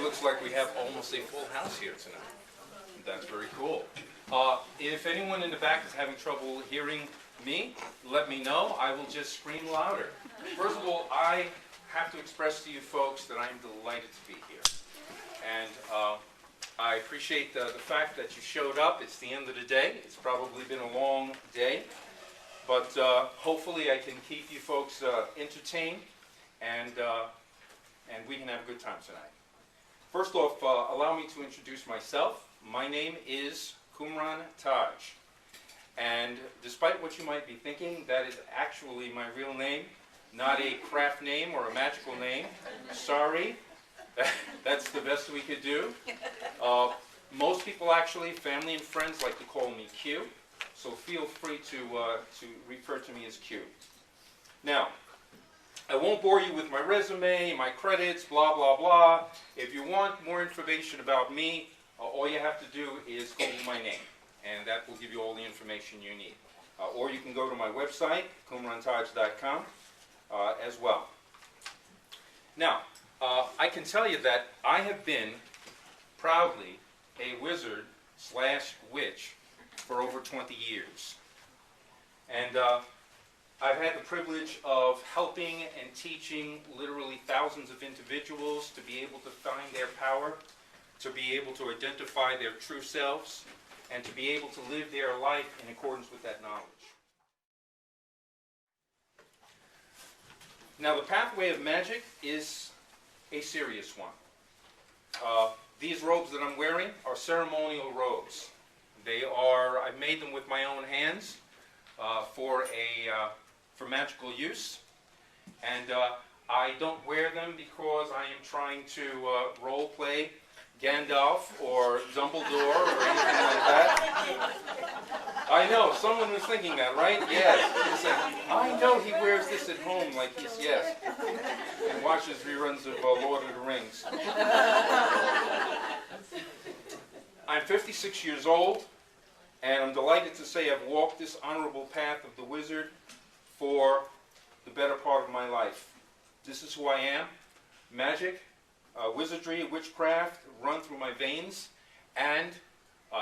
looks like we have almost a full house here tonight. That's very cool. If anyone in the back is having trouble hearing me, let me know. I will just scream louder. First of all, I have to express to you folks that I'm delighted to be here. And I appreciate the fact that you showed up. It's the end of the day. It's probably been a long day. But hopefully I can keep you folks entertained, and we can have a good time tonight. First off, allow me to introduce myself. My name is Qumran Taj. And despite what you might be thinking, that is actually my real name, not a craft name or a magical name. Sorry, that's the best we could do. Most people actually, family and friends, like to call me Q. So feel free to refer to me as Q. Now, I won't bore you with my resume, my credits, blah, blah, blah. If you want more information about me, all you have to do is Google my name, and that will give you all the information you need. Or you can go to my website, qumrantaj.com, as well. Now, I can tell you that I have been proudly a wizard / witch for over 20 years. And I've had the privilege of helping and teaching literally thousands of individuals to be able to find their power, to be able to identify their true selves, and to be able to live their life in accordance with that knowledge. Now, the pathway of magic is a serious one. These robes that I'm wearing are ceremonial robes. They are, I've made them with my own hands for magical use. And I don't wear them because I am trying to role play Gandalf or Dumbledore or anything like that. I know, someone was thinking that, right? Yes. I know he wears this at home like he's, yes. And watches reruns of Lord of the Rings. I'm 56 years old, and I'm delighted to say I've walked this honorable path of the wizard for the better part of my life. This is who I am. Magic, wizardry, witchcraft run through my veins, and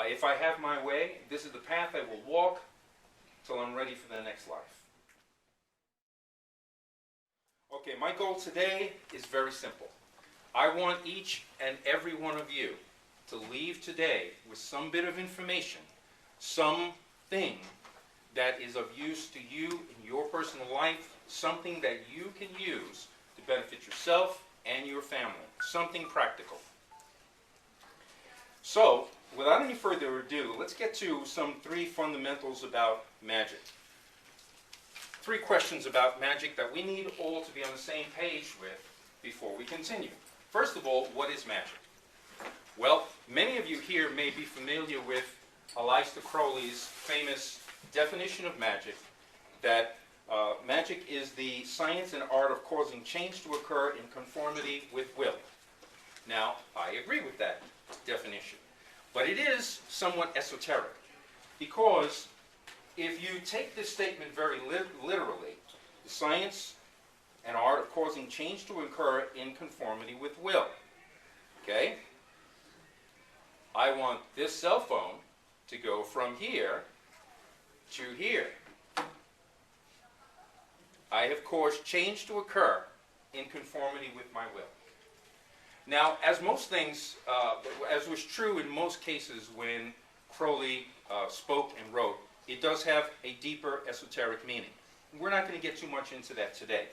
if I have my way, this is the path I will walk till I'm ready for the next life. Okay, my goal today is very simple. I want each and every one of you to leave today with some bit of information, something that is of use to you in your personal life, something that you can use to benefit yourself and your family, something practical. So, without any further ado, let's get to some 3 fundamentals about magic. 3 questions about magic that we need all to be on the same page with before we continue. First of all, what is magic? Well, many of you here may be familiar with Aleister Crowley's famous definition of magic, that magic is the science and art of causing change to occur in conformity with will. Now, I agree with that definition, but it is somewhat esoteric, because if you take this statement very literally, the science and art of causing change to occur in conformity with will, okay? I want this cell phone to go from here to here. I have caused change to occur in conformity with my will. Now, as most things, as was true in most cases when Crowley spoke and wrote, it does have a deeper esoteric meaning. We're not going to get too much into that today.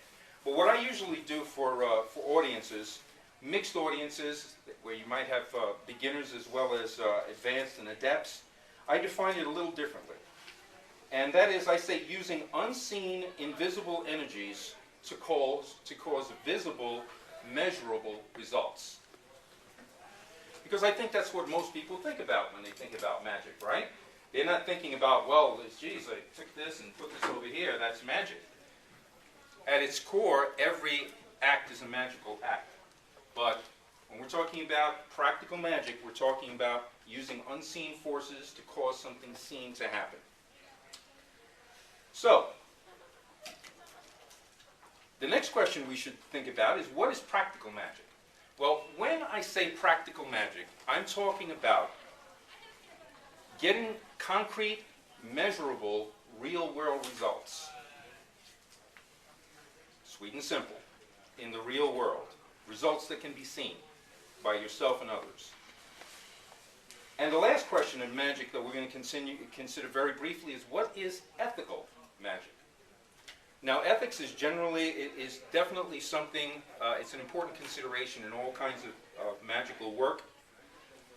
But what I usually do for audiences, mixed audiences, where you might have beginners as well as advanced and adepts, I define it a little differently. And that is, I say, using unseen, invisible energies to cause visible, measurable results. Because I think that's what most people think about when they think about magic, right? They're not thinking about, well, geez, I took this and put this over here, that's magic. At its core, every act is a magical act. But when we're talking about practical magic, we're talking about using unseen forces to cause something seen to happen. So, the next question we should think about is, what is practical magic? Well, when I say practical magic, I'm talking about getting concrete, measurable, real-world results. Sweet and simple. In the real world. Results that can be seen by yourself and others. And the last question in magic that we're going to consider very briefly is, what is ethical magic? Now, ethics is definitely something, it's an important consideration in all kinds of magical work.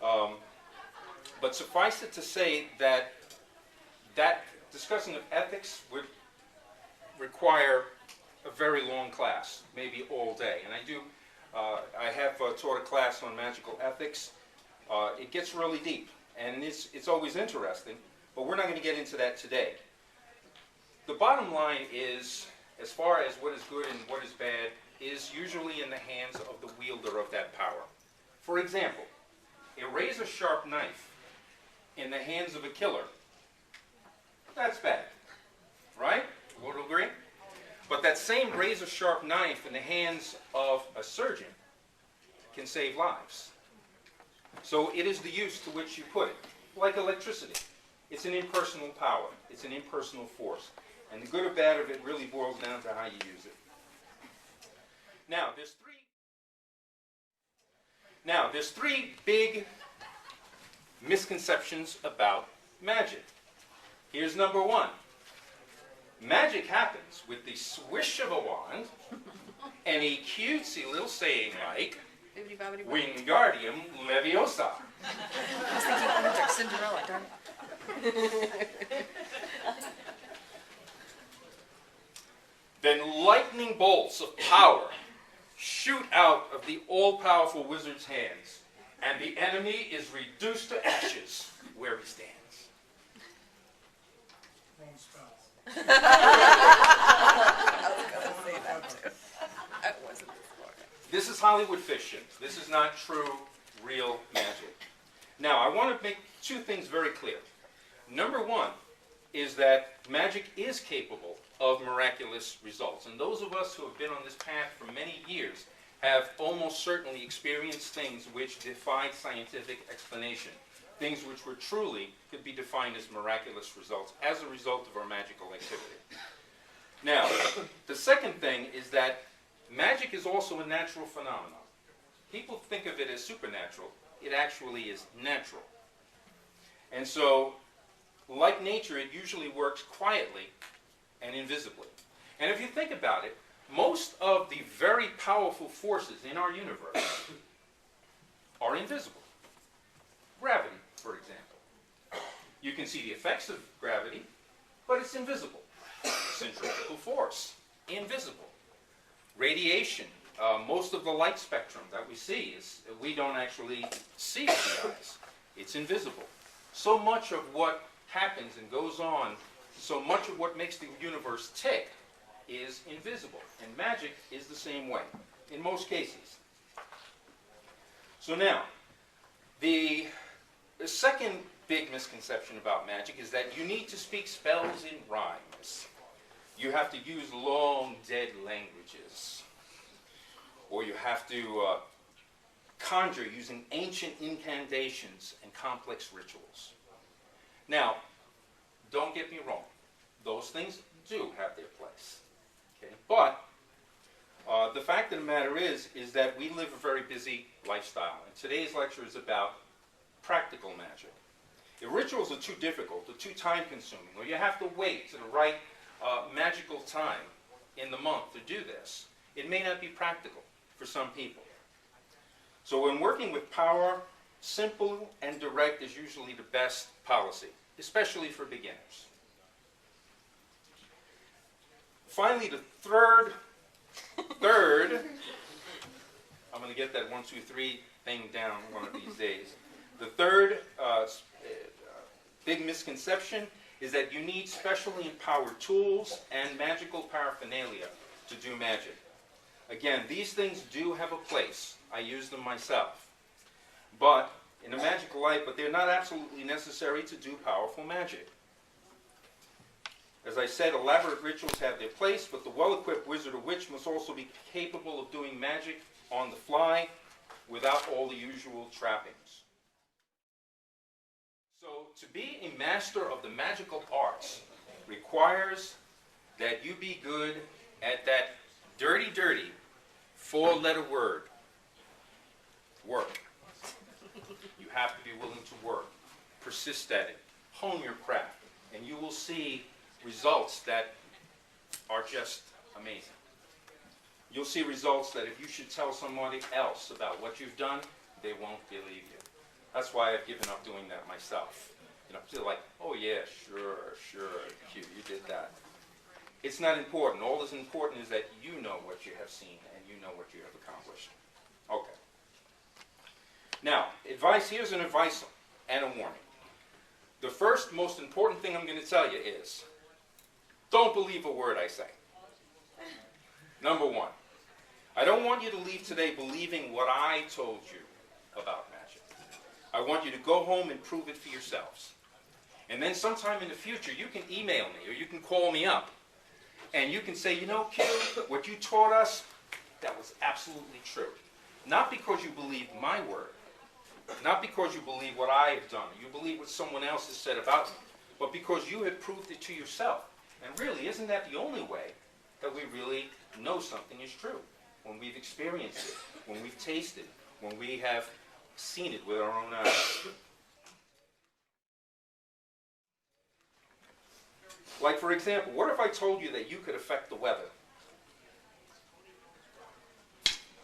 But suffice it to say that discussing of ethics would require a very long class, maybe all day. And I have taught a class on magical ethics. It gets really deep, and it's always interesting, but we're not going to get into that today. The bottom line is, as far as what is good and what is bad, is usually in the hands of the wielder of that power. For example, a razor-sharp knife in the hands of a killer, that's bad, right? Would you agree? But that same razor-sharp knife in the hands of a surgeon can save lives. So it is the use to which you put it. Like electricity. It's an impersonal power. It's an impersonal force. And the good or bad of it really boils down to how you use it. Now, there's three big misconceptions about magic. Here's number one. Magic happens with the swish of a wand and a cutesy little saying like, Wingardium Leviosa. I was thinking Magic Cinderella, darn it. Then lightning bolts of power shoot out of the all-powerful wizard's hands, and the enemy is reduced to ashes where he stands. Wrong spells. I was going to say that too. I wasn't before. This is Hollywood fiction. This is not true, real magic. Now, I want to make two things very clear. Number one is that magic is capable of miraculous results. And those of us who have been on this path for many years have almost certainly experienced things which defied scientific explanation. Things which were truly could be defined as miraculous results as a result of our magical activity. Now, the second thing is that magic is also a natural phenomenon. People think of it as supernatural. It actually is natural. And so, like nature, it usually works quietly and invisibly. And if you think about it, most of the very powerful forces in our universe are invisible. Gravity, for example. You can see the effects of gravity, but it's invisible. Centrifugal force, invisible. Radiation, most of the light spectrum that we see we don't actually see with the eyes. It's invisible. So much of what happens and goes on, so much of what makes the universe tick is invisible. And magic is the same way, in most cases. So now, the second big misconception about magic is that you need to speak spells in rhymes. You have to use long, dead languages. Or you have to conjure using ancient incantations and complex rituals. Now, don't get me wrong. Those things do have their place. Okay? But the fact of the matter is that we live a very busy lifestyle. And today's lecture is about practical magic. If rituals are too difficult, or too time-consuming, or you have to wait to the right magical time in the month to do this, it may not be practical for some people. So when working with power, simple and direct is usually the best policy, especially for beginners. Finally, the third, I'm going to get that 1, 2, 3 thing down one of these days. The third big misconception is that you need specially empowered tools and magical paraphernalia to do magic. Again, these things do have a place. I use them myself. But in a magical light, but they're not absolutely necessary to do powerful magic. As I said, elaborate rituals have their place, but the well-equipped wizard or witch must also be capable of doing magic on the fly without all the usual trappings. So to be a master of the magical arts requires that you be good at that dirty, dirty four-letter word, work. You have to be willing to work, persist at it, hone your craft, and you will see results that are just amazing. You'll see results that if you should tell somebody else about what you've done, they won't believe you. That's why I've given up doing that myself. You know, feel like, oh yeah, sure, cute, you did that. It's not important. All that's important is that you know what you have seen and you know what you have accomplished. Okay. Now, here's an advice and a warning. The first most important thing I'm going to tell you is, don't believe a word I say. Number one, I don't want you to leave today believing what I told you about magic. I want you to go home and prove it for yourselves. And then sometime in the future, you can email me or you can call me up. And you can say, you know, Q, what you taught us, that was absolutely true. Not because you believe my word, not because you believe what I have done, you believe what someone else has said about me, but because you have proved it to yourself. And really, isn't that the only way that we really know something is true? When we've experienced it, when we've tasted it, when we have seen it with our own eyes. Like, for example, what if I told you that you could affect the weather?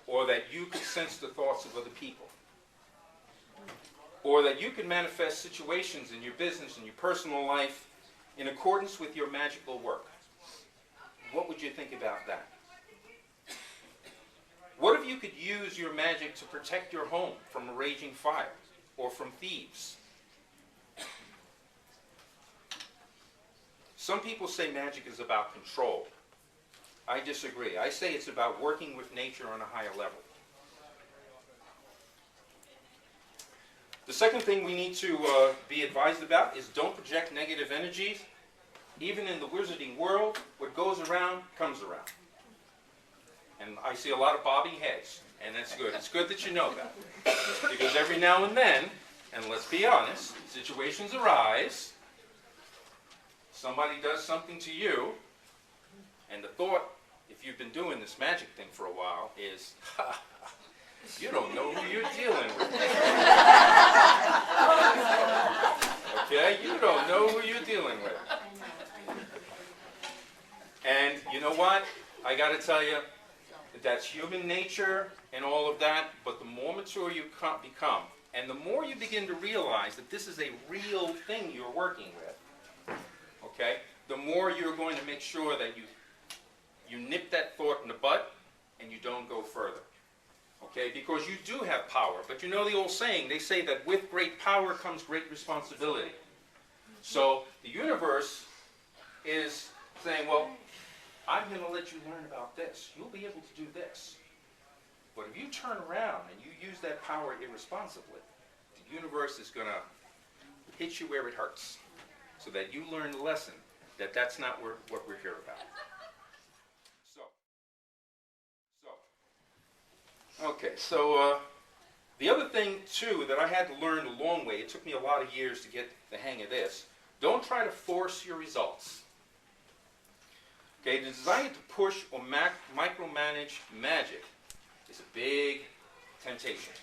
Or that you could sense the thoughts of other people? Or that you could manifest situations in your business and your personal life in accordance with your magical work? What would you think about that? What if you could use your magic to protect your home from a raging fire or from thieves? Some people say magic is about control. I disagree. I say it's about working with nature on a higher level. The second thing we need to be advised about is don't project negative energies. Even in the wizarding world, what goes around comes around. And I see a lot of bobbing heads, and that's good. It's good that you know that. Because every now and then, and let's be honest, situations arise. Somebody does something to you, and the thought, if you've been doing this magic thing for a while, is, ha, you don't know who you're dealing with. Okay? You don't know who you're dealing with. And you know what? I got to tell you, that's human nature and all of that, but the more mature you become, and the more you begin to realize that this is a real thing you're working with, okay, the more you're going to make sure that you nip that thought in the bud and you don't go further. Okay, because you do have power, but you know the old saying, they say that with great power comes great responsibility. So the universe is saying, well, I'm going to let you learn about this. You'll be able to do this. But if you turn around and you use that power irresponsibly, the universe is going to hit you where it hurts, so that you learn the lesson that that's not what we're here about. So the other thing, too, that I had to learn the long way, it took me a lot of years to get the hang of this, don't try to force your results. Okay, the desire to push or micromanage magic is a big temptation.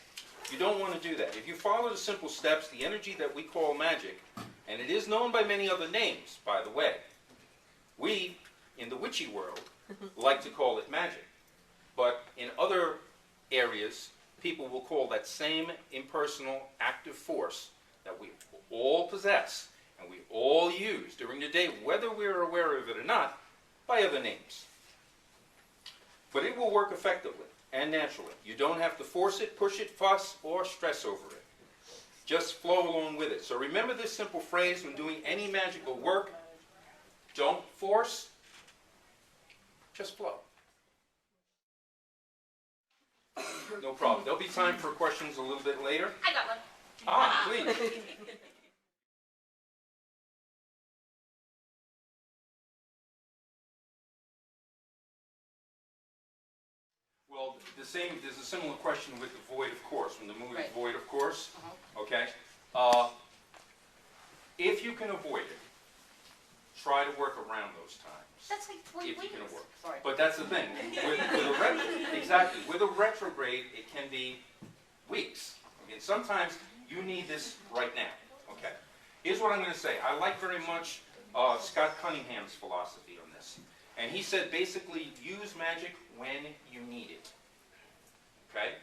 You don't want to do that. If you follow the simple steps, the energy that we call magic, and it is known by many other names, by the way, we, in the witchy world, like to call it magic. But in other areas, people will call that same impersonal active force that we all possess and we all use during the day, whether we're aware of it or not, by other names. But it will work effectively and naturally. You don't have to force it, push it, fuss, or stress over it. Just flow along with it. So remember this simple phrase when doing any magical work: don't force, just flow. No problem. There'll be time for questions a little bit later. I got one. Ah, please. Well, there's a similar question with the void of course, when the moon is Right. void of course, Uh-huh. okay? If you can avoid it, try to work around those times. That's like 20 If you weeks. can avoid. Sorry. But that's the thing, exactly, with a retrograde, it can be weeks. Okay, sometimes you need this right now, okay? Here's what I'm gonna say, I like very much Scott Cunningham's philosophy on this. And he said basically, use magic when you need it, okay?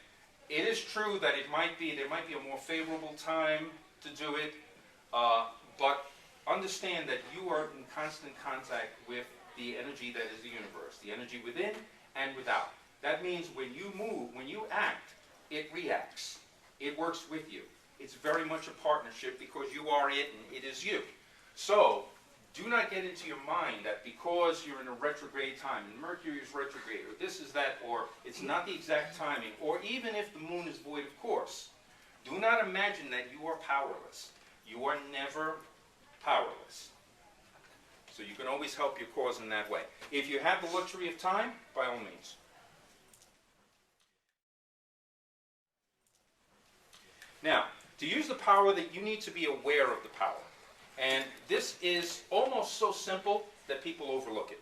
It is true that there might be a more favorable time to do it, but understand that you are in constant contact with the energy that is the universe, the energy within and without. That means when you move, when you act, it reacts. It works with you. It's very much a partnership because you are it and it is you. So, do not get into your mind that because you're in a retrograde time, and Mercury is retrograde, or this is that, or it's not the exact timing, or even if the moon is void of course, do not imagine that you are powerless. You are never powerless. So you can always help your cause in that way. If you have the luxury of time, by all means. Now, to use the power, that you need to be aware of the power. And this is almost so simple that people overlook it.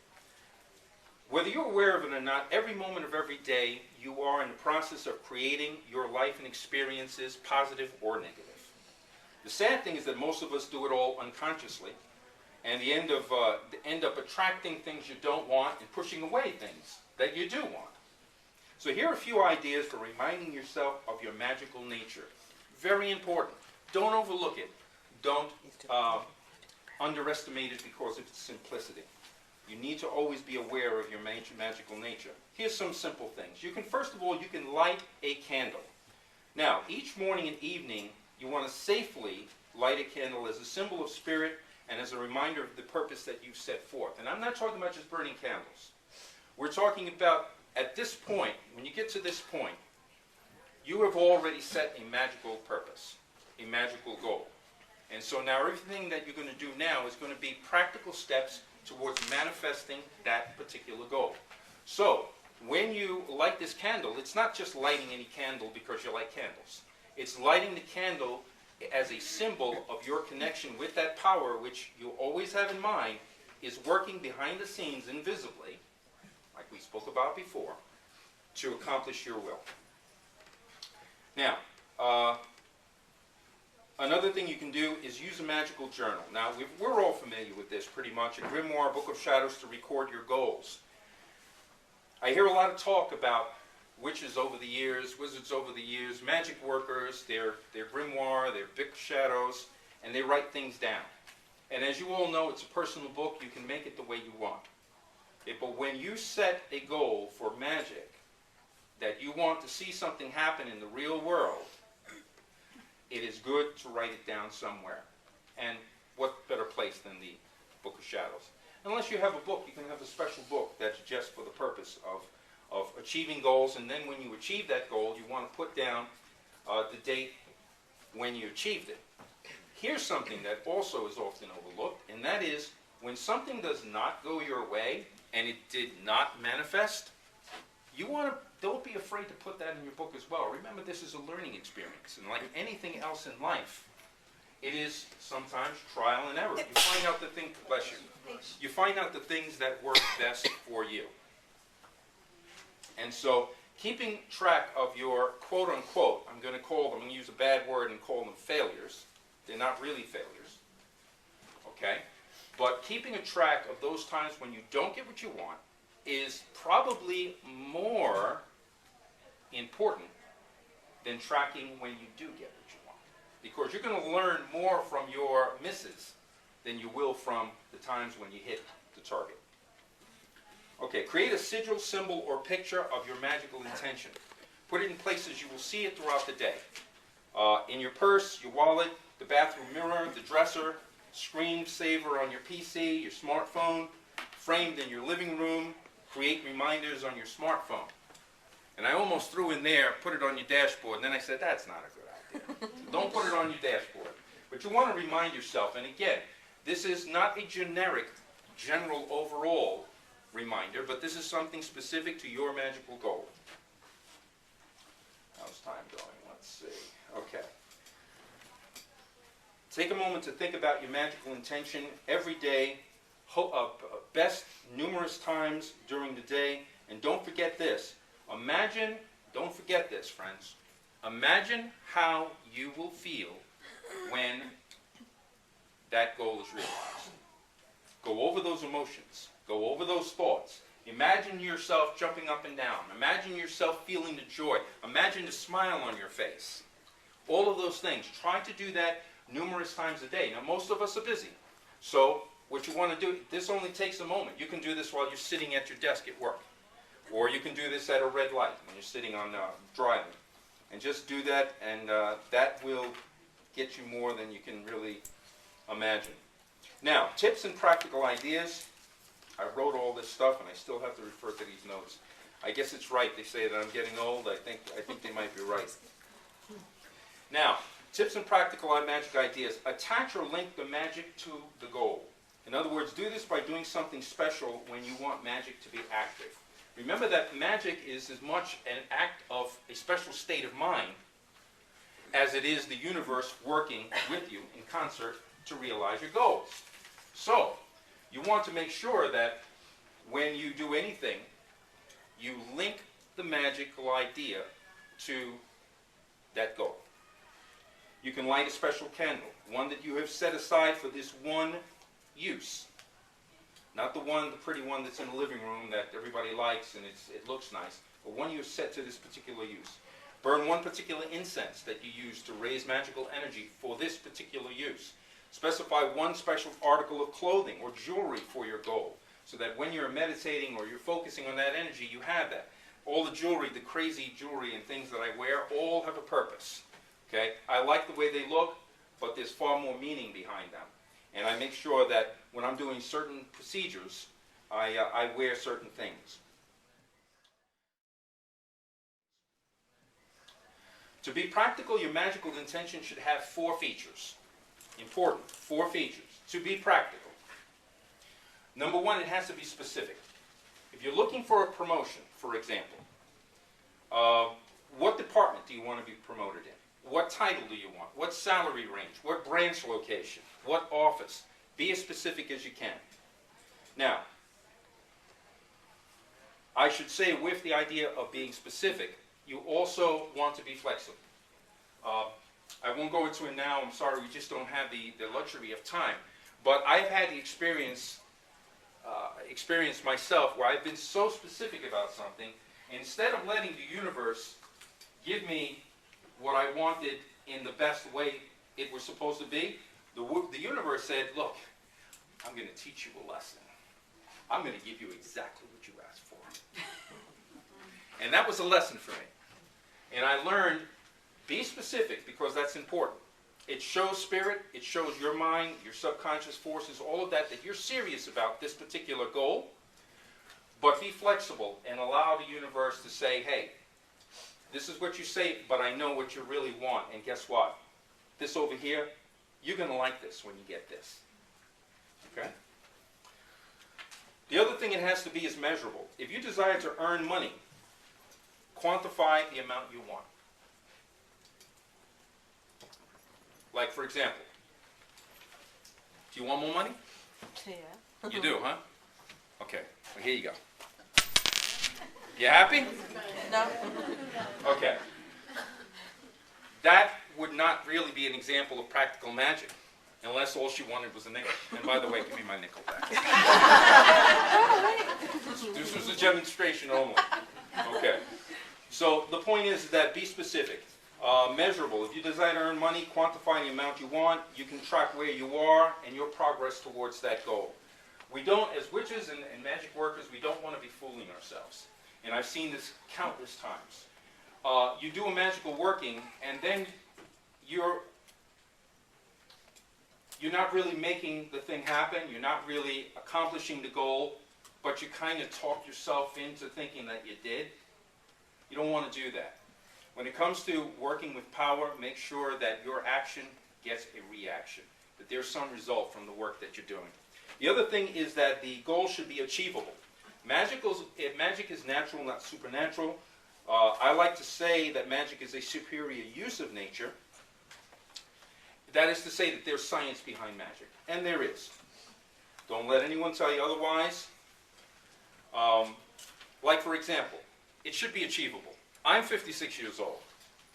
Whether you're aware of it or not, every moment of every day, you are in the process of creating your life and experiences, positive or negative. The sad thing is that most of us do it all unconsciously, and you end up attracting things you don't want and pushing away things that you do want. So here are a few ideas for reminding yourself of your magical nature. Very important. Don't overlook it. Don't underestimate it because of its simplicity. You need to always be aware of your magical nature. Here's some simple things. You can, first of all, you can light a candle. Now, each morning and evening, you want to safely light a candle as a symbol of spirit and as a reminder of the purpose that you've set forth. And I'm not talking about just burning candles. We're talking about, at this point, when you get to this point, you have already set a magical purpose, a magical goal. And so now everything that you're going to do now is going to be practical steps towards manifesting that particular goal. So, when you light this candle, it's not just lighting any candle because you like candles. It's lighting the candle as a symbol of your connection with that power, which you always have in mind, is working behind the scenes invisibly, like we spoke about before, to accomplish your will. Now, another thing you can do is use a magical journal. Now, we're all familiar with this pretty much, a grimoire, book of shadows to record your goals. I hear a lot of talk about witches over the years, wizards over the years, magic workers, their grimoire, their book of shadows, and they write things down. And as you all know, it's a personal book. You can make it the way you want. But when you set a goal for magic, that you want to see something happen in the real world, it is good to write it down somewhere. And what better place than the Book of Shadows? Unless you have a book, you can have a special book that's just for the purpose of achieving goals, and then when you achieve that goal, you want to put down the date when you achieved it. Here's something that also is often overlooked, and that is when something does not go your way and it did not manifest, don't be afraid to put that in your book as well. Remember, this is a learning experience, and like anything else in life, it is sometimes trial and error. You find out the things, bless you, you find out the things that work best for you. And so, keeping track of your quote-unquote, I'm going to use a bad word and call them failures. They're not really failures, okay? But keeping a track of those times when you don't get what you want is probably more important than tracking when you do get what you want. Because you're going to learn more from your misses than you will from the times when you hit the target. Okay, create a sigil, symbol, or picture of your magical intention. Put it in places you will see it throughout the day. In your purse, your wallet, the bathroom mirror, the dresser, screensaver on your PC, your smartphone, framed in your living room. Create reminders on your smartphone. And I almost threw in there, put it on your dashboard, and then I said, that's not a good idea. So don't put it on your dashboard. But you want to remind yourself, and again, this is not a generic, general, overall reminder, but this is something specific to your magical goal. time going? Let's see. Okay. Take a moment to think about your magical intention every day, best numerous times during the day, and don't forget this. Don't forget this, friends. Imagine how you will feel when that goal is realized. Go over those emotions. Go over those thoughts. Imagine yourself jumping up and down. Imagine yourself feeling the joy. Imagine the smile on your face. All of those things. Try to do that numerous times a day. Now, most of us are busy. So, what you want to do, this only takes a moment. You can do this while you're sitting at your desk at work. Or you can do this at a red light when you're sitting on driving. And just do that, and that will get you more than you can really imagine. Now, tips and practical ideas. I wrote all this stuff, and I still have to refer to these notes. I guess it's right. They say that I'm getting old. I think they might be right. Now, tips and practical magic ideas. Attach or link the magic to the goal. In other words, do this by doing something special when you want magic to be active. Remember that magic is as much an act of a special state of mind as it is the universe working with you in concert to realize your goals. So, you want to make sure that when you do anything, you link the magical idea to that goal. You can light a special candle, one that you have set aside for this one use. Not the pretty one that's in the living room that everybody likes and it looks nice, but one you have set to this particular use. Burn one particular incense that you use to raise magical energy for this particular use. Specify one special article of clothing or jewelry for your goal, so that when you're meditating or you're focusing on that energy, you have that. All the jewelry, the crazy jewelry and things that I wear, all have a purpose. Okay? I like the way they look, but there's far more meaning behind them. And I make sure that when I'm doing certain procedures, I wear certain things. To be practical, your magical intention should have 4 features. Important, 4 features. To be practical. Number 1, it has to be specific. If you're looking for a promotion, for example, what department do you want to be promoted in? What title do you want? What salary range? What branch location? What office? Be as specific as you can. Now, I should say with the idea of being specific, you also want to be flexible. I won't go into it now. I'm sorry, we just don't have the luxury of time. But I've had the experience myself where I've been so specific about something, instead of letting the universe give me what I wanted in the best way it was supposed to be, the universe said, look, I'm going to teach you a lesson. I'm going to give you exactly what you asked for. And that was a lesson for me. And I learned, be specific, because that's important. It shows spirit, it shows your mind, your subconscious forces, all of that you're serious about this particular goal. But be flexible and allow the universe to say, hey, this is what you say, but I know what you really want. And guess what? This over here, you're going to like this when you get this. Okay? The other thing it has to be is measurable. If you desire to earn money, quantify the amount you want. Like, for example, do you want more money? Yeah. You do, huh? Okay, well, here you go. You happy? No. Okay. That would not really be an example of practical magic, unless all she wanted was a nickel. And by the way, give me my nickel back. This was a demonstration only. Okay. So the point is that be specific. Measurable. If you desire to earn money, quantify the amount you want. You can track where you are and your progress towards that goal. We don't, as witches and magic workers, we don't want to be fooling ourselves. And I've seen this countless times. You do a magical working, and then you're not really making the thing happen. You're not really accomplishing the goal, but you kind of talk yourself into thinking that you did. You don't want to do that. When it comes to working with power, make sure that your action gets a reaction, that there's some result from the work that you're doing. The other thing is that the goal should be achievable. Magic is natural, not supernatural. I like to say that magic is a superior use of nature. That is to say that there's science behind magic, and there is. Don't let anyone tell you otherwise. Like, for example, it should be achievable. I'm 56 years old,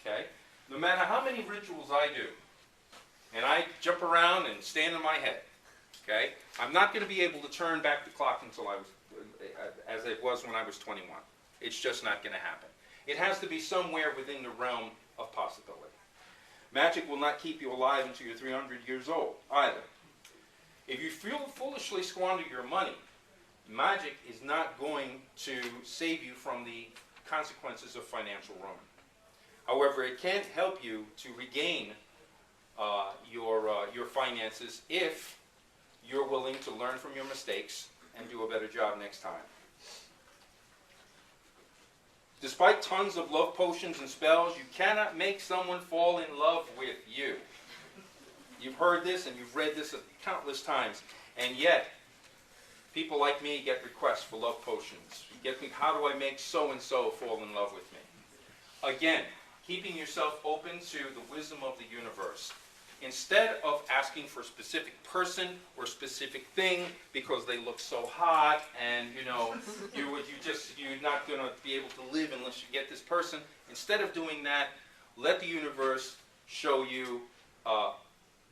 okay? No matter how many rituals I do, and I jump around and stand on my head, okay? I'm not going to be able to turn back the clock until I was, as it was when I was 21. It's just not going to happen. It has to be somewhere within the realm of possibility. Magic will not keep you alive until you're 300 years old, either. If you foolishly squander your money, magic is not going to save you from the consequences of financial ruin. However, it can help you to regain your finances if you're willing to learn from your mistakes and do a better job next time. Despite tons of love potions and spells, you cannot make someone fall in love with you. You've heard this and you've read this countless times, and yet people like me get requests for love potions. You get me, how do I make so-and-so fall in love with me? Again, keeping yourself open to the wisdom of the universe. Instead of asking for a specific person or specific thing because they look so hot and you're not going to be able to live unless you get this person. Instead of doing that, let the universe show you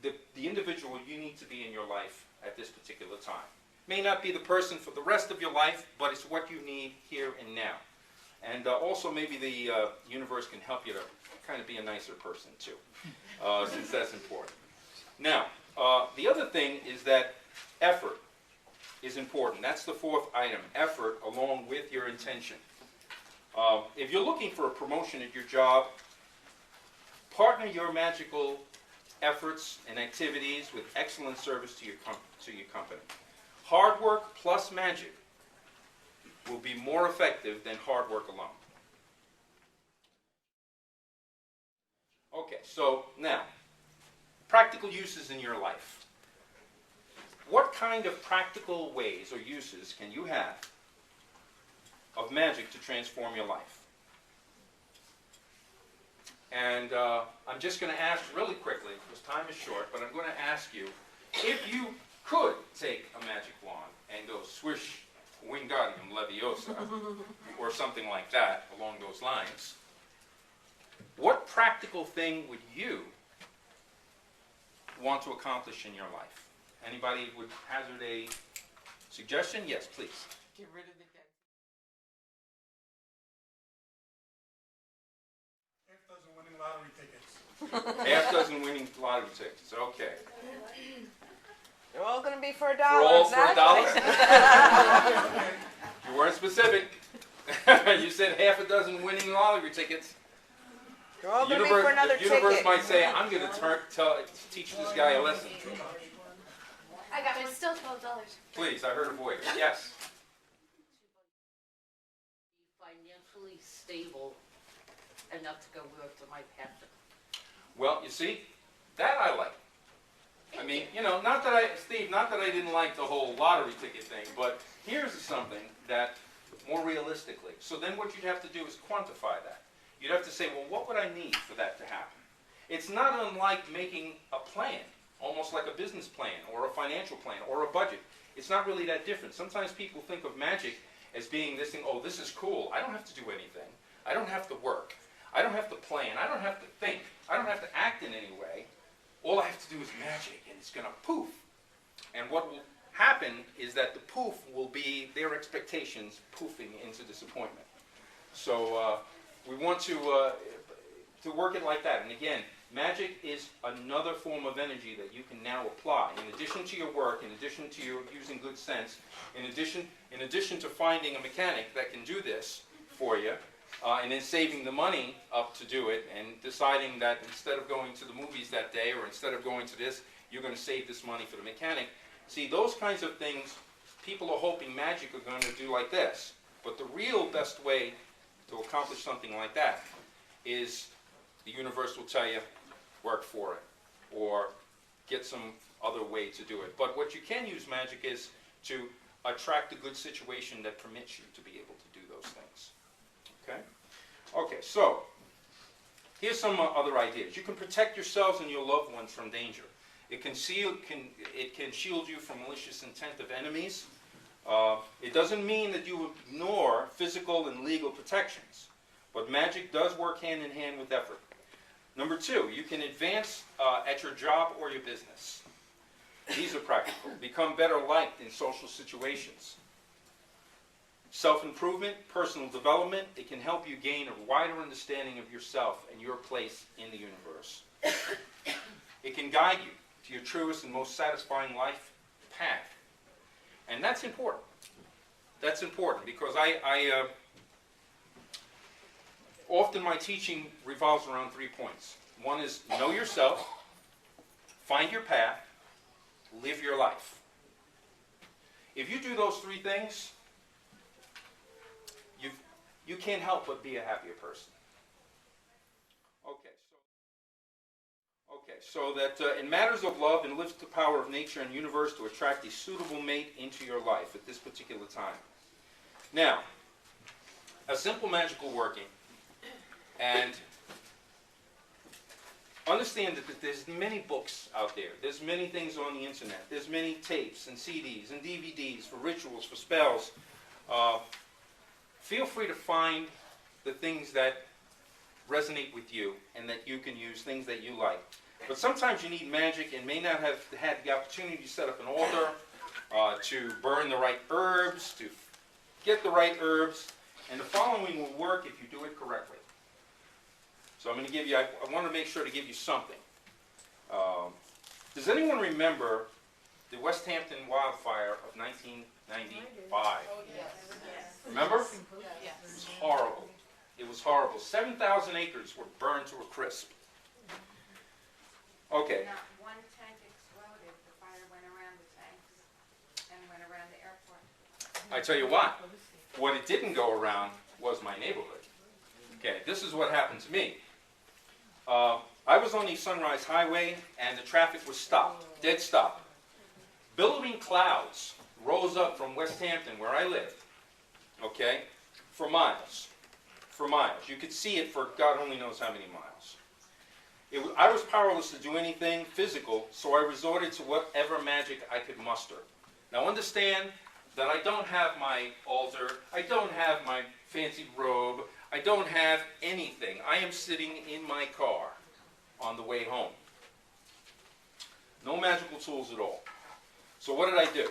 the individual you need to be in your life at this particular time. May not be the person for the rest of your life, but it's what you need here and now. And also maybe the universe can help you to kind of be a nicer person too, since that's important. Now, the other thing is that effort is important. That's the fourth item, effort along with your intention. If you're looking for a promotion at your job, partner your magical efforts and activities with excellent service to your company. Hard work plus magic will be more effective than hard work alone. Okay, so now, practical uses in your life. What kind of practical ways or uses can you have of magic to transform your life? And I'm just going to ask really quickly, because time is short, but I'm going to ask you, if you could take a magic wand and go swish Wingardium Leviosa, or something like that along those lines, what practical thing would you want to accomplish in your life? Anybody would hazard a suggestion? Yes, please. Get rid of the dead. Half dozen winning lottery tickets. Half dozen winning lottery tickets. Okay. They're all going to be for $1. For all for $1? You weren't specific. You said half a dozen winning lottery tickets. They're all going to be for another the universe ticket. might say, I'm going to teach this guy a lesson. I got it. Still $12. Please, I heard a voice. Yes. Financially stable enough to go work for my passion. Well, you see, that I like. I mean, not that I didn't like the whole lottery ticket thing, but here's something that, more realistically, so then what you'd have to do is quantify that. You'd have to say, well, what would I need for that to happen? It's not unlike making a plan, almost like a business plan, or a financial plan, or a budget. It's not really that different. Sometimes people think of magic as being this thing, oh, this is cool. I don't have to do anything. I don't have to work. I don't have to plan. I don't have to think. I don't have to act in any way. All I have to do is magic, and it's going to poof. And what will happen is that the poof will be their expectations poofing into disappointment. So we want to work it like that. And again, magic is another form of energy that you can now apply. In addition to your work, in addition to your using good sense, in addition to finding a mechanic that can do this for you, and then saving the money up to do it, and deciding that instead of going to the movies that day, or instead of going to this, you're going to save this money for the mechanic. See, those kinds of things, people are hoping magic are going to do like this. But the real best way to accomplish something like that is the universe will tell you, work for it, or get some other way to do it. But what you can use magic is to attract a good situation that permits you to be able to do those things. Okay? Okay, so here's some other ideas. You can protect yourselves and your loved ones from danger. It can shield you from malicious intent of enemies. It doesn't mean that you ignore physical and legal protections, but magic does work hand in hand with effort. Number 2, you can advance at your job or your business. These are practical. Become better liked in social situations. Self-improvement, personal development, it can help you gain a wider understanding of yourself and your place in the universe. It can guide you to your truest and most satisfying life path. And that's important. That's important because often my teaching revolves around 3 points. One is know yourself, find your path, live your life. If you do those 3 things, you can't help but be a happier person. So that in matters of love, and live the power of nature and universe to attract a suitable mate into your life at this particular time. Now, a simple magical working, and understand that there's many books out there. There's many things on the internet. There's many tapes and CDs and DVDs for rituals, for spells. Feel free to find the things that resonate with you and that you can use, things that you like. But sometimes you need magic and may not have had the opportunity to set up an altar, to burn the right herbs, to get the right herbs, and the following will work if you do it correctly. So I'm going to give you, I want to make sure to give you something. Does anyone remember the West Hampton wildfire of 1995? Remember? Yes. It was horrible. It was horrible. 7,000 acres were burned to a crisp. Okay. Not one tank exploded. The fire went around the tanks and went around the airport. I tell you what it didn't go around was my neighborhood. Okay, this is what happened to me. I was on the Sunrise Highway and the traffic was stopped, dead stop. Billowing clouds rose up from West Hampton, where I lived, okay, for miles. For miles. You could see it for God only knows how many miles. I was powerless to do anything physical, so I resorted to whatever magic I could muster. Now understand that I don't have my altar, I don't have my fancy robe, I don't have anything. I am sitting in my car on the way home. No magical tools at all. So what did I do?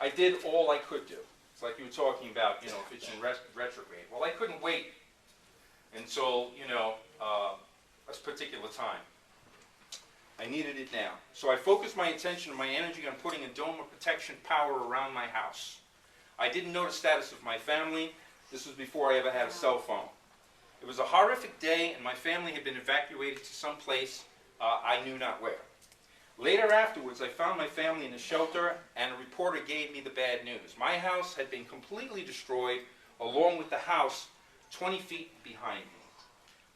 I did all I could do. It's like you were talking about, if it's in retrograde. Well, I couldn't wait until, a particular time. I needed it now. So I focused my attention and my energy on putting a dome of protection power around my house. I didn't know the status of my family. This was before I ever had a cell phone. It was a horrific day, and my family had been evacuated to some place I knew not where. Later afterwards, I found my family in a shelter, and a reporter gave me the bad news. My house had been completely destroyed, along with the house 20 feet behind me.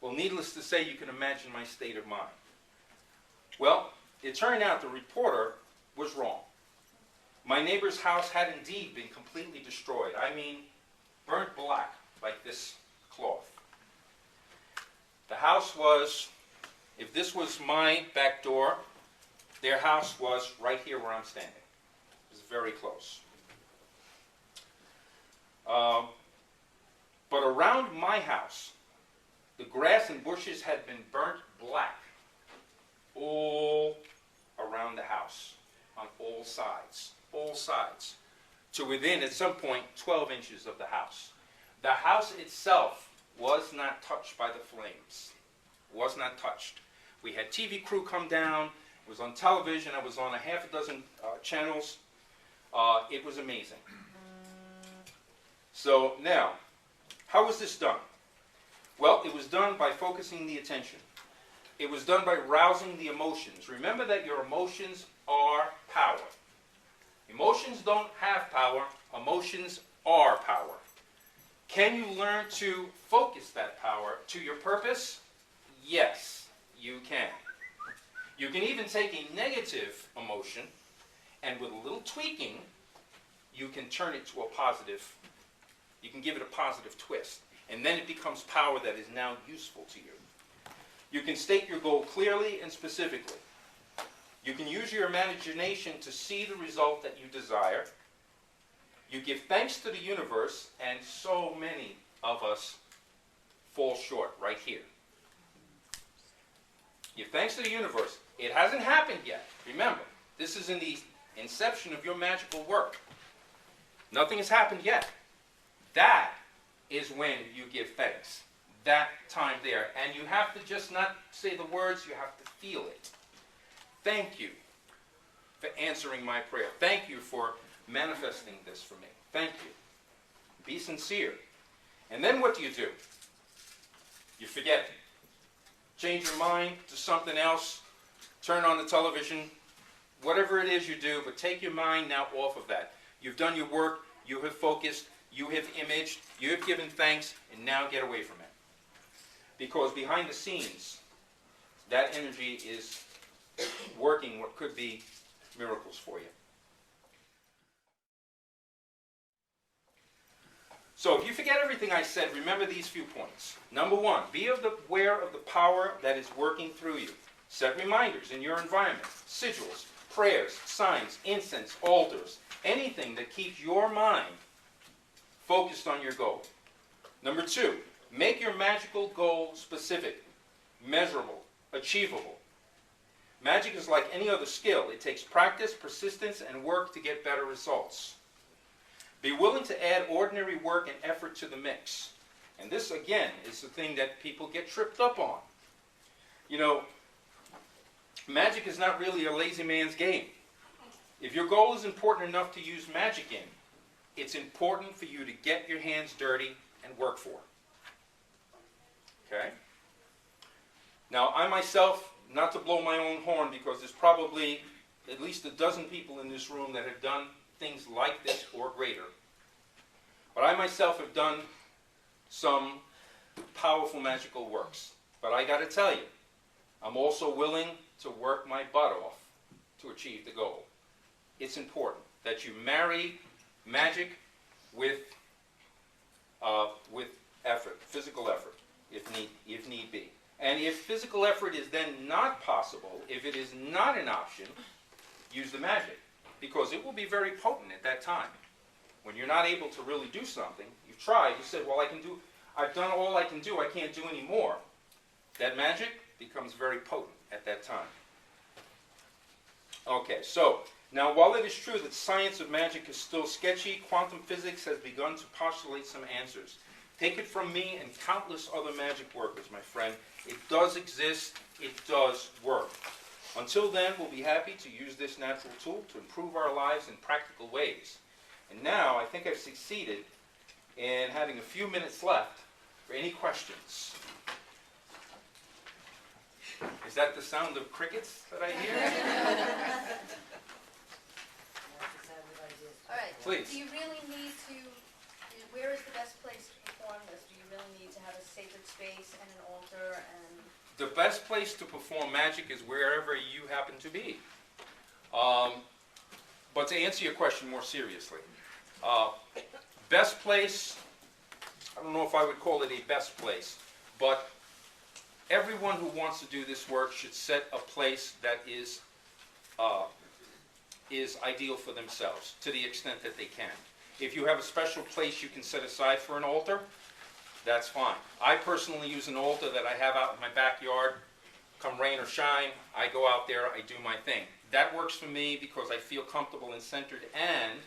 Well, needless to say, you can imagine my state of mind. Well, it turned out the reporter was wrong. My neighbor's house had indeed been completely destroyed. I mean, burnt black, like this cloth. The house was, if this was my back door, their house was right here where I'm standing. It was very close. But around my house, the grass and bushes had been burnt black all around the house, on all sides, to within, at some point, 12 inches of the house. The house itself was not touched by the flames, was not touched. We had TV crew come down, it was on television, I was on a half a dozen channels. It was amazing. So now, how was this done? Well, it was done by focusing the attention. It was done by rousing the emotions. Remember that your emotions are power. Emotions don't have power. Emotions are power. Can you learn to focus that power to your purpose? Yes, you can. You can even take a negative emotion, and with a little tweaking, you can turn it to a positive. You can give it a positive twist. and then it becomes power that is now useful to you. You can state your goal clearly and specifically. You can use your imagination to see the result that you desire. You give thanks to the universe, and so many of us fall short right here. Give thanks to the universe. It hasn't happened yet. Remember, this is in the inception of your magical work. Nothing has happened yet. That is when you give thanks. That time there. And you have to just not say the words, you have to feel it. Thank you for answering my prayer. Thank you for manifesting this for me. Thank you. Be sincere. And then what do? You forget. Change your mind to something else. Turn on the television. Whatever it is you do, but take your mind now off of that. You've done your work. You have focused. You have imaged. You have given thanks. And now get away from it. Because behind the scenes, that energy is working what could be miracles for you. So if you forget everything I said, remember these few points. Number one, be aware of the power that is working through you. Set reminders in your environment, sigils, prayers, signs, incense, altars, anything that keeps your mind focused on your goal. Number two, make your magical goal specific, measurable, achievable. Magic is like any other skill. It takes practice, persistence, and work to get better results. Be willing to add ordinary work and effort to the mix. And this, again, is the thing that people get tripped up on. You know, magic is not really a lazy man's game. If your goal is important enough to use magic in, it's important for you to get your hands dirty and work for it. Okay? Now, I myself, not to blow my own horn, because there's probably at least a dozen people in this room that have done things like this or greater. But I myself have done some powerful magical works. But I got to tell you, I'm also willing to work my butt off to achieve the goal. It's important that you marry magic with effort, physical effort, if need be. And if physical effort is then not possible, if it is not an option, use the magic. Because it will be very potent at that time. When you're not able to really do something, you've tried, you said, well, I've done all I can do, I can't do any more. That magic becomes very potent at that time. Okay, so, now while it is true that science of magic is still sketchy, quantum physics has begun to postulate some answers. Take it from me and countless other magic workers, my friend. It does exist, it does work. Until then, we'll be happy to use this natural tool to improve our lives in practical ways. And now, I think I've succeeded in having a few minutes left for any questions. Is that the sound of crickets that I hear? All right. Please. Do you really need to, where is the best place to perform this? Do you really need to have a sacred space and an altar and... The best place to perform magic is wherever you happen to be. But to answer your question more seriously, best place, I don't know if I would call it a best place, but everyone who wants to do this work should set a place that is ideal for themselves, to the extent that they can. If you have a special place you can set aside for an altar, that's fine. I personally use an altar that I have out in my backyard. Come rain or shine, I go out there, I do my thing. That works for me because I feel comfortable and centered, and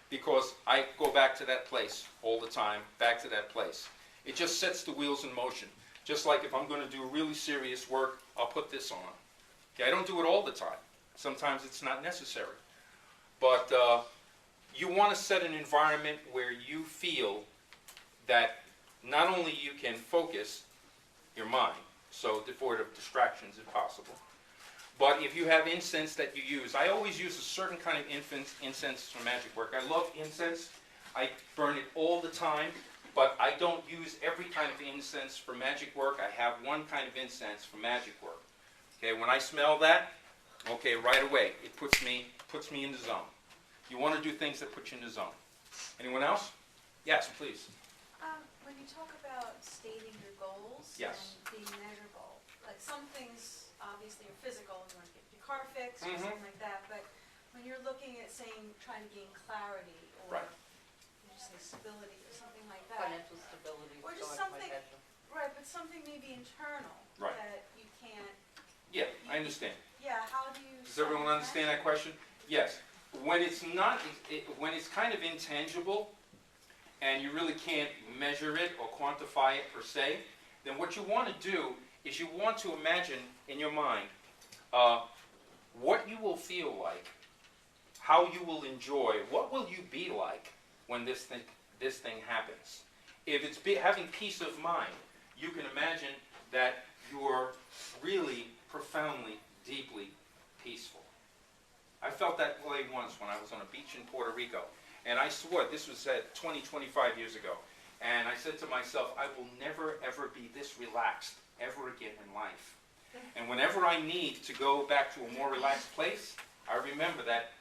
because I go back to that place all the time, back to that place. It just sets the wheels in motion. Just like if I'm going to do really serious work, I'll put this on. Okay, I don't do it all the time. Sometimes it's not necessary. But you want to set an environment where you feel that not only you can focus your mind, so devoid of distractions if possible, but if you have incense that you use, I always use a certain kind of incense for magic work. I love incense. I burn it all the time, but I don't use every kind of incense for magic work. I have one kind of incense for magic work. Okay, when I smell that, okay, right away, it puts me in the zone. You want to do things that put you in the zone. Anyone else? Yes, please. When you talk about stating your goals Yes. and being measurable, like some things obviously are physical, you want to get your car fixed or Mhm. something like that, but when you're looking at saying, trying to gain clarity or, Right. you just say stability or something like that. Financial stability, Or just so I something- might measure. Right, but something maybe internal Right. that you can't, Yeah, I understand. yeah, how do you? Does everyone understand that question? Yes. When it's not, when it's kind of intangible, and you really can't measure it or quantify it per se, then what you want to do is you want to imagine in your mind what you will feel like, how you will enjoy, what will you be like when this thing happens. If it's having peace of mind, you can imagine that you're really profoundly, deeply peaceful. I felt that way once when I was on a beach in Puerto Rico. And I swore, this was 25 years ago. And I said to myself, I will never, ever be this relaxed ever again in life. And whenever I need to go back to a more relaxed place, I remember that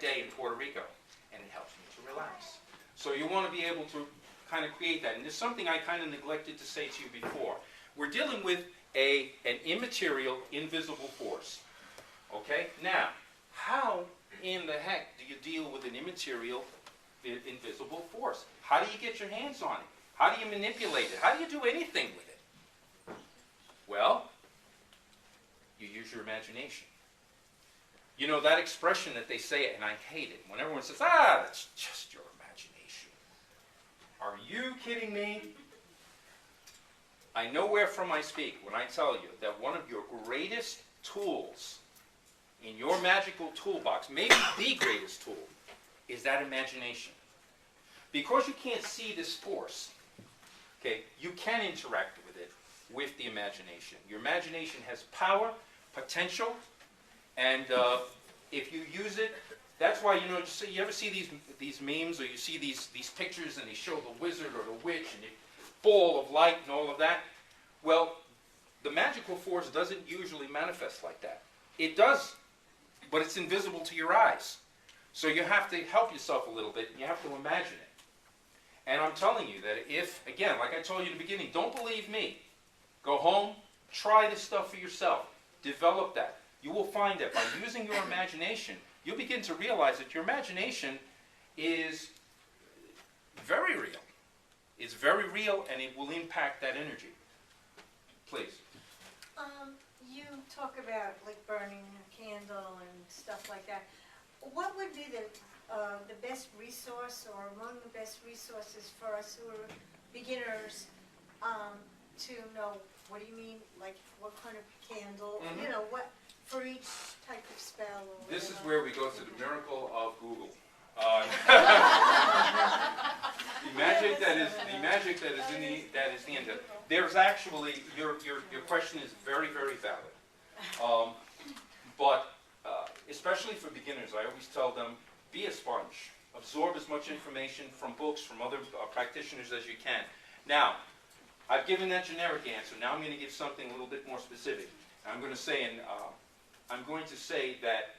day in Puerto Rico. And it helps me to relax. So you want to be able to kind of create that. And there's something I kind of neglected to say to you before. We're dealing with an immaterial, invisible force. Okay? Now, how in the heck do you deal with an immaterial, invisible force? How do you get your hands on it? How do you manipulate it? How do you do anything with it? Well, you use your imagination. You know that expression that they say, and I hate it, when everyone says, that's just your imagination. Are you kidding me? I know wherefrom I speak when I tell you that one of your greatest tools in your magical toolbox, maybe the greatest tool, is that imagination. Because you can't see this force, okay, you can interact with it with the imagination. Your imagination has power, potential, and if you use it, that's why, you ever see these memes, or you see these pictures and they show the wizard or the witch and a ball of light and all of that? Well, the magical force doesn't usually manifest like that. It does, but it's invisible to your eyes. So you have to help yourself a little bit, and you have to imagine it. And I'm telling you that if, again, like I told you in the beginning, don't believe me. Go home, try this stuff for yourself. Develop that. You will find that by using your imagination, you'll begin to realize that your imagination is very real. It's very real, and it will impact that energy. Please. You talk about like burning a candle and stuff like that. What would be the best resource, or among the best resources for us who are beginners to know, what do you mean, like what kind of candle, Mhm. what for each type of spell or whatever? This is where we go to the miracle of Google. The magic that is the end of it. There's actually, your question is very, very valid. But especially for beginners, I always tell them, be a sponge. Absorb as much information from books, from other practitioners as you can. Now, I've given that generic answer. Now I'm going to give something a little bit more specific. I'm going to say, that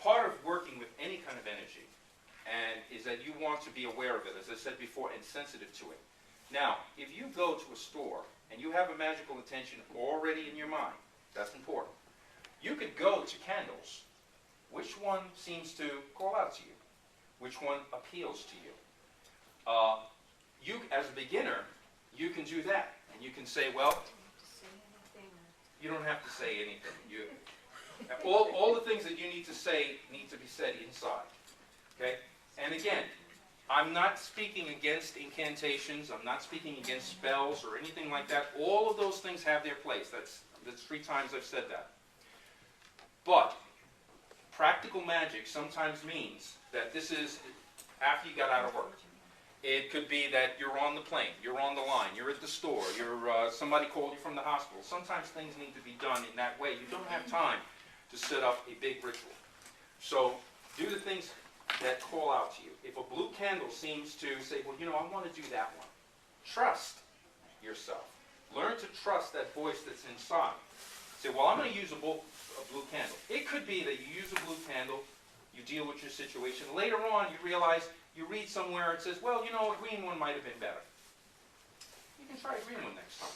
part of working with any kind of energy is that you want to be aware of it, as I said before, and sensitive to it. Now, if you go to a store and you have a magical intention already in your mind, that's important. You could go to candles. Which one seems to call out to you? Which one appeals to you? You, as a beginner, you can do that. And you can say, well, you don't have to say anything. All the things that you need to say need to be said inside. Okay? And again, I'm not speaking against incantations. I'm not speaking against spells or anything like that. All of those things have their place. That's 3 times I've said that. But practical magic sometimes means that this is after you got out of work. It could be that you're on the plane, you're on the line, you're at the store, somebody called you from the hospital. Sometimes things need to be done in that way. You don't have time to set up a big ritual. So do the things that call out to you. If a blue candle seems to say, well, I want to do that one, trust yourself. Learn to trust that voice that's inside. Say, well, I'm going to use a blue candle. It could be that you use a blue candle you deal with your situation. Later on, you realize, you read somewhere, it says, well, you know, a green one might have been better. You can try a green one next time.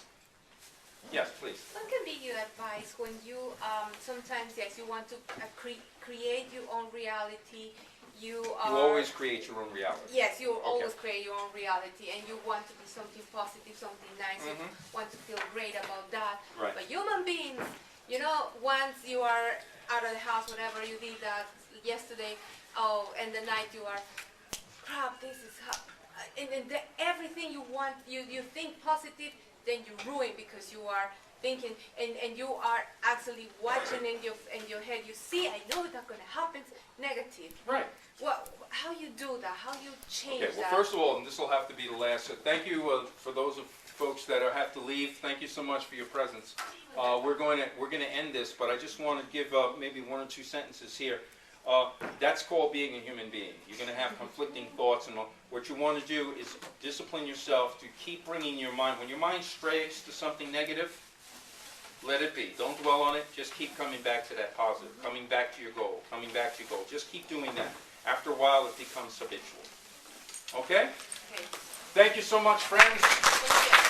Yes, please. What can be your advice when you sometimes, yes, you want to create your own reality, you are... You always create your own reality. Yes, you always create your own reality, and you want to be something positive, something nice, you want to feel great about that. Right. But human beings, you know, once you are out of the house, whatever you did that yesterday, and the night you are, crap, this is how... And everything you want, you think positive, then you ruin because you are thinking, and you are actually watching in your head. You see, I know that's going to happen. Negative. Right. How you do that? How you change Okay, well, that? first of all, and this will have to be the last, so thank you for those of folks that have to leave. Thank you so much for your presence. We're going to end this, but I just want to give maybe one or two sentences here. That's called being a human being. You're going to have conflicting thoughts, and what you want to do is discipline yourself to keep bringing your mind. When your mind strays to something negative, let it be. Don't dwell on it. Just keep coming back to that positive, coming back to your goal, coming back to your goal. Just keep doing that. After a while, it becomes habitual. Okay? Okay. Thank you so much, friends. Thank you.